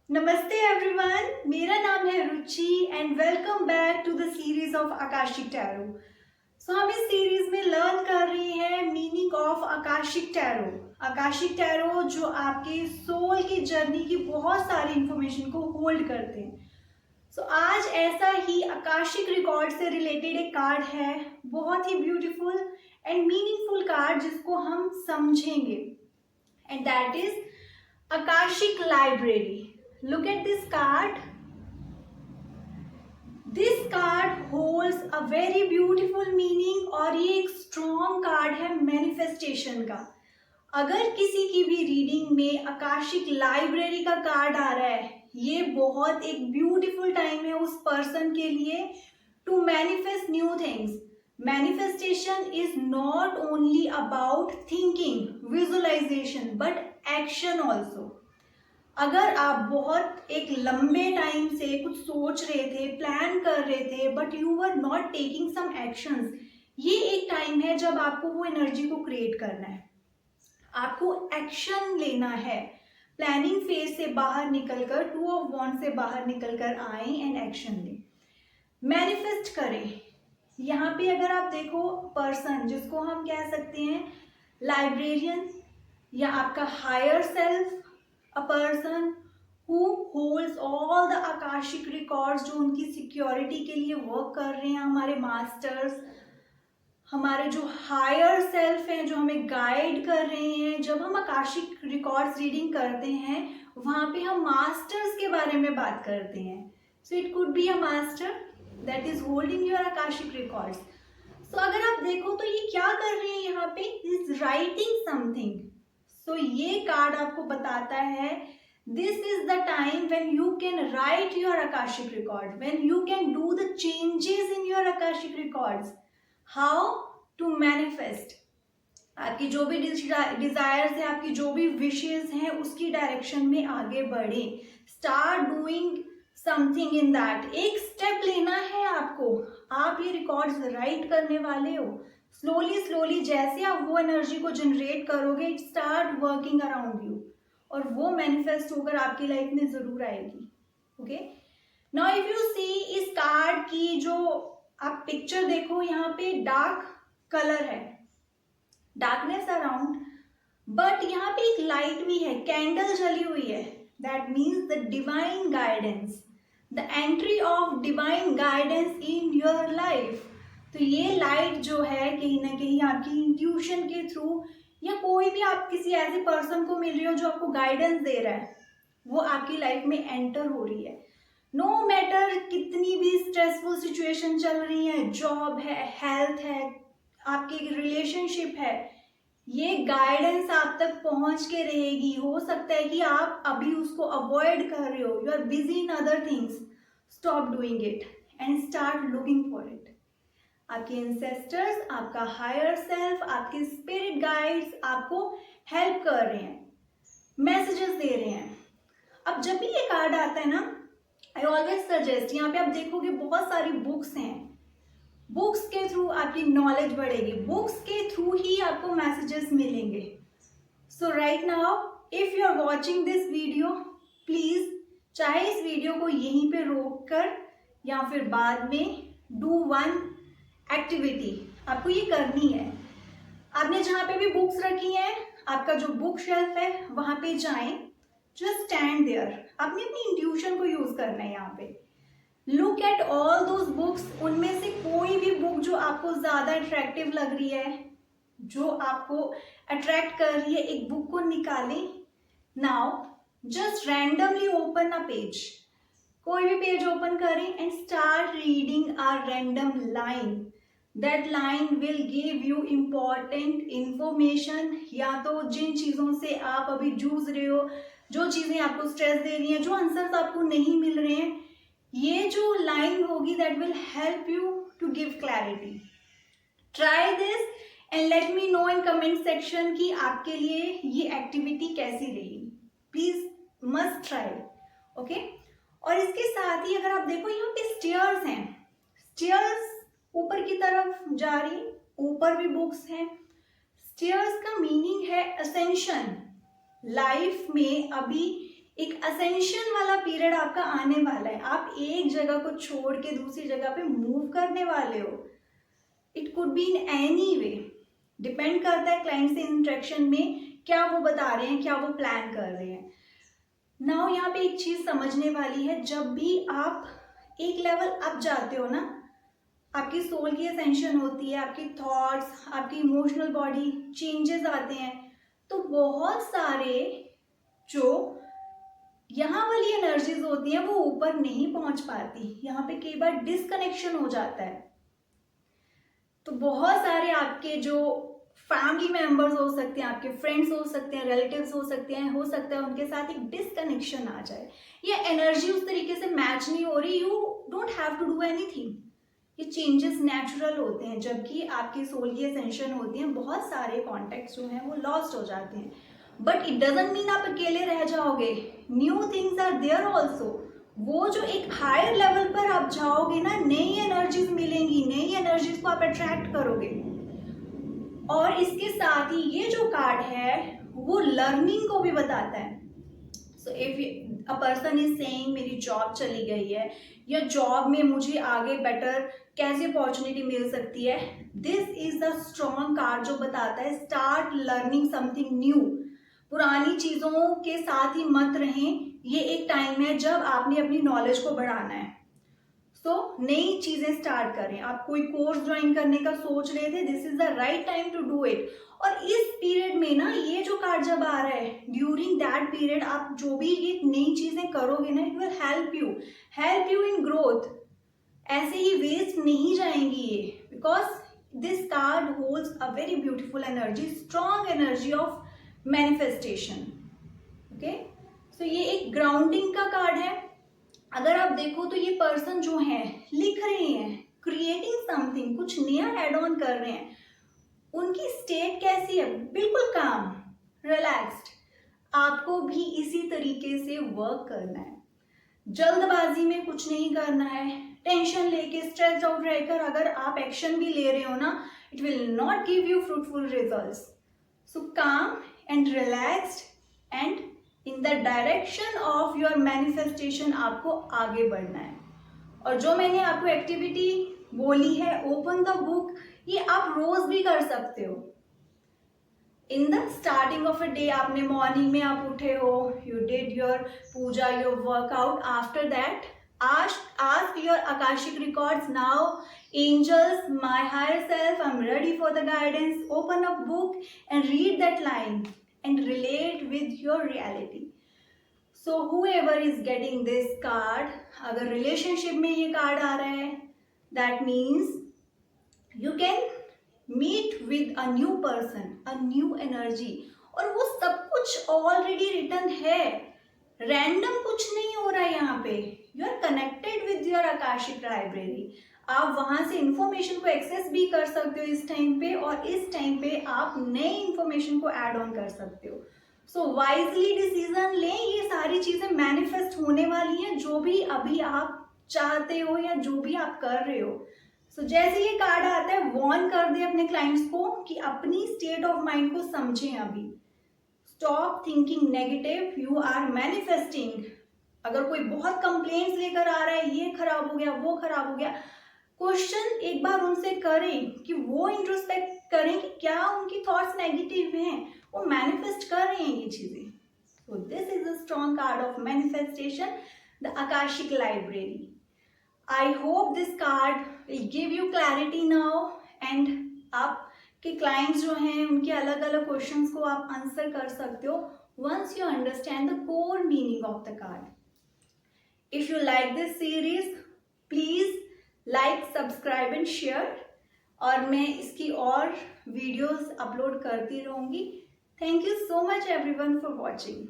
नमस्ते एवरीवन, मेरा नाम है Ruchi and welcome back to the series of Akashic tarot. हम इस सीरीज में लर्न कर रहे हैं meaning of Akashic tarot. Akashic tarot जो आपके सोल की जर्नी की बहुत सारी इंफॉर्मेशन को होल्ड करते हैं। आज ऐसा ही आकाशिक रिकॉर्ड से रिलेटेड एक कार्ड है, बहुत ही ब्यूटीफुल एंड मीनिंगफुल कार्ड जिसको हम समझेंगे, and that is Akashic library. Look at this card. This card holds a very beautiful meaning और ये एक strong card है manifestation का। अगर किसी की भी रीडिंग में आकाशिक लाइब्रेरी का कार्ड आ रहा है, ये बहुत एक ब्यूटीफुल टाइम है उस पर्सन के लिए to manifest new things. Manifestation is not only about thinking, visualisation, but action also. अगर आप बहुत एक लंबे टाइम से कुछ सोच रहे थे, प्लान कर रहे थे, but you were not taking some actions, ये एक टाइम है जब आपको वो एनर्जी को क्रिएट करना है, आपको एक्शन लेना है। प्लानिंग फेज से बाहर निकलकर, टू ऑफ वॉन्ड से बाहर निकलकर आए एंड एक्शन लें, मैनिफेस्ट करें। यहाँ पे अगर आप देखो पर्सन जिसको हम कह सकते हैं लाइब्रेरियन या आपका higher self, a person who holds all the akashic records, जो उनकी सिक्योरिटी के लिए वर्क कर रहे हैं, हमारे मास्टर्स, हमारे जो हायर सेल्फ हैं जो हमें गाइड कर रहे हैं। जब हम आकाशिक रिकॉर्ड्स रीडिंग करते हैं वहाँ पे हम मास्टर्स के बारे में बात करते हैं। So it could be a master that is holding your Akashic records. So अगर आप देखो तो ये क्या कर रहे हैं यहाँ पे, इज राइटिंग समथिंग। सो ये कार्ड आपको बताता है this is the time when you can write your Akashic record, when you can do the changes in your Akashic records. How to manifest, आपकी जो भी डिजायर्स है, आपकी जो भी विशेस हैं उसकी डायरेक्शन में आगे बढ़े। Start doing something in that, एक स्टेप लेना है आपको। आप ये रिकॉर्ड्स राइट करने वाले हो। स्लोली स्लोली जैसे आप वो एनर्जी को जनरेट करोगे, it start working around you, और वो मैनिफेस्ट होकर आपकी लाइफ में जरूर आएगी। Okay, now if you see इस कार्ड की जो आप पिक्चर देखो, यहाँ पे डार्क कलर है, डार्कनेस अराउंड, बट यहाँ पे एक लाइट भी है, कैंडल जली हुई है। That means the divine guidance, the entry of divine guidance in your life. तो ये लाइट जो है कहीं ना कहीं आपकी इंट्यूशन के थ्रू, या कोई भी आप किसी ऐसे पर्सन को मिल रही हो जो आपको गाइडेंस दे रहा है, वो आपकी लाइफ में एंटर हो रही है। नो मैटर कितनी भी स्ट्रेसफुल सिचुएशन चल रही है, जॉब है, हेल्थ है, आपकी रिलेशनशिप है, ये गाइडेंस आप तक पहुंच के रहेगी। हो सकता है कि आप अभी उसको अवॉइड कर रहे हो, you are busy in other things, stop doing it and start looking for it. आपके एंसेस्टर्स, आपका हायर सेल्फ, आपके स्पिरिट गाइड्स आपको हेल्प कर रहे हैं, मैसेजेस दे रहे हैं। अब जब भी ये कार्ड आता है ना, आई ऑलवेज सजेस्ट, यहाँ पे आप देखोगे बहुत सारी बुक्स हैं, बुक्स के थ्रू आपकी नॉलेज बढ़ेगी, बुक्स के थ्रू ही आपको मैसेजेस मिलेंगे। So right now if you are watching this video, please चाहे इस वीडियो को यहीं पे रोक कर या फिर बाद में डू वन एक्टिविटी आपको ये करनी है। आपने जहाँ पे भी बुक्स रखी हैं, आपका जो बुक शेल्फ है वहां पे जाएं, जस्ट स्टैंड देयर। आपने अपनी इंट्यूशन को यूज करना है। यहाँ पे look at all those books, उनमें से कोई भी बुक जो आपको ज्यादा अट्रैक्टिव लग रही है, जो आपको अट्रैक्ट कर रही है, एक बुक को निकालें। Now just randomly open a page, कोई भी पेज ओपन करें and start reading a random line. That line will give you important information, या तो जिन चीज़ों से आप अभी जूझ रहे हो, जो चीज़ें आपको स्ट्रेस दे रही हैं, जो आंसर्स आपको नहीं मिल रहे हैं, ये जो लाइन होगी that will help you to give clarity. Try this and let me know in comment section कि आपके लिए ये एक्टिविटी कैसी रही। Please must try, okay. और इसके साथ ही अगर आप देखो यहाँ पे स्टेयर्स हैं, स्टेयर्स ऊपर की तरफ जा रही, ऊपर भी बुक्स हैं। स्टेयर्स का मीनिंग है असेंशन। लाइफ में अभी एक असेंशन वाला पीरियड आपका आने वाला है। आप एक जगह को छोड़ के दूसरी जगह पे मूव करने वाले हो। It could be in any way, depend करता है क्लाइंट से इंटरेक्शन में क्या वो बता रहे हैं, क्या वो प्लान कर रहे हैं। नाउ यहाँ पे एक चीज समझने वाली है, जब भी आप एक लेवल अप जाते हो ना, आपकी सोल की असेंशन होती है, आपकी थॉट्स, आपकी इमोशनल बॉडी चेंजेस आते हैं, तो बहुत सारे जो यहाँ वाली एनर्जीज होती हैं वो ऊपर नहीं पहुंच पाती, यहाँ पे कई बार डिसकनेक्शन हो जाता है। तो बहुत सारे आपके जो फैमिली मेंबर्स हो सकते हैं, आपके फ्रेंड्स हो सकते हैं, रिलेटिव्स हो सकते हैं, हो सकता है उनके साथ एक डिसकनेक्शन आ जाए, या एनर्जी उस तरीके से मैच नहीं हो रही। You don't have to do anything, ये चेंजेस नेचुरल होते हैं। जबकि आपकी सोल की असेंशन होती है, बहुत सारे कॉन्टेक्ट्स जो हैं वो लॉस्ट हो जाते हैं, बट इट डजंट मीन आप अकेले रह जाओगे। New things are there also. वो जो एक हायर लेवल पर आप जाओगे ना, नई एनर्जीज मिलेंगी, नई एनर्जीज को आप अट्रैक्ट करोगे। और इसके साथ ही ये जो कार्ड है वो लर्निंग को भी बताता है। So if a person is saying मेरी जॉब चली गई है, या जॉब में मुझे आगे बेटर कैसे अपॉर्चुनिटी मिल सकती है, this is the strong card जो बताता है स्टार्ट लर्निंग समथिंग न्यू। पुरानी चीजों के साथ ही मत रहें, ये एक टाइम है जब आपने अपनी नॉलेज को बढ़ाना है। सो नई चीजें स्टार्ट करें। आप कोई कोर्स ज्वाइन करने का सोच रहे थे, this is the right time to do it. और इस पीरियड में ना, ये जो कार्ड जब आ रहा है, ड्यूरिंग दैट पीरियड आप जो भी ये नई चीजें करोगे ना, it will help you in growth. ऐसे ही वेस्ट नहीं जाएंगी ये, because this card holds a very beautiful energy, strong energy of manifestation. Okay, so ये एक ग्राउंडिंग का कार्ड है। अगर आप देखो तो ये पर्सन जो है लिख रहे हैं, क्रिएटिंग समथिंग, कुछ नया एड ऑन कर रहे हैं, उनकी स्टेट कैसी है? बिल्कुल काम, रिलैक्स्ड। आपको भी इसी तरीके से वर्क करना है, जल्दबाजी में कुछ नहीं करना है। टेंशन लेके स्ट्रेस आउट रहकर अगर आप एक्शन भी ले रहे हो ना, it will not give you fruitful results. So calm and relaxed and in the direction of your manifestation आपको आगे बढ़ना है। और जो मैंने आपको एक्टिविटी बोली है, ओपन द बुक, ये आप रोज भी कर सकते हो। In the starting of a day, आपने मॉर्निंग में आप उठे हो, you did your puja, your workout, after that ask your Akashic records now, angels, my higher self, I'm ready for the guidance. Open a book and read that line and relate with your reality. So whoever is getting this card, अगर relationship में ये card आ रहा है, that means you can meet with a new person, a new energy, और वो सब कुछ already written है, रैंडम कुछ नहीं हो रहा है यहाँ पे। You are connected with your Akashic library. आप वहां से इंफॉर्मेशन को एक्सेस भी कर सकते हो इस टाइम पे, और इस टाइम पे आप नई इंफॉर्मेशन को ऐड ऑन कर सकते हो। सो वाइजली डिसीजन लें, ये सारी चीजें मैनिफेस्ट होने वाली हैं, जो भी अभी आप चाहते हो या जो भी आप कर रहे हो। सो जैसे ये कार्ड आता है, वॉर्न कर दे अपने क्लाइंट्स को कि अपनी स्टेट ऑफ माइंड को समझें अभी। Stop thinking negative, you are manifesting. अगर कोई बहुत कंप्लेंट्स लेकर आ रहा है, ये खराब हो गया, वो खराब हो गया, क्वेश्चन एक बार उनसे करें कि वो इंट्रोस्पेक्ट करें कि क्या उनकी थॉट्स नेगेटिव हैं, वो मैनिफेस्ट कर रहे हैं ये चीजें। So this is a strong card of manifestation, the Akashic library. I hope this card will give you clarity now, and आप कि क्लाइंट्स जो हैं उनके अलग अलग क्वेश्चंस को आप आंसर कर सकते हो once you understand the core meaning of the card. If you like this series, please like, subscribe and share, और मैं इसकी और वीडियोस अपलोड करती रहूंगी। Thank you so much everyone for watching.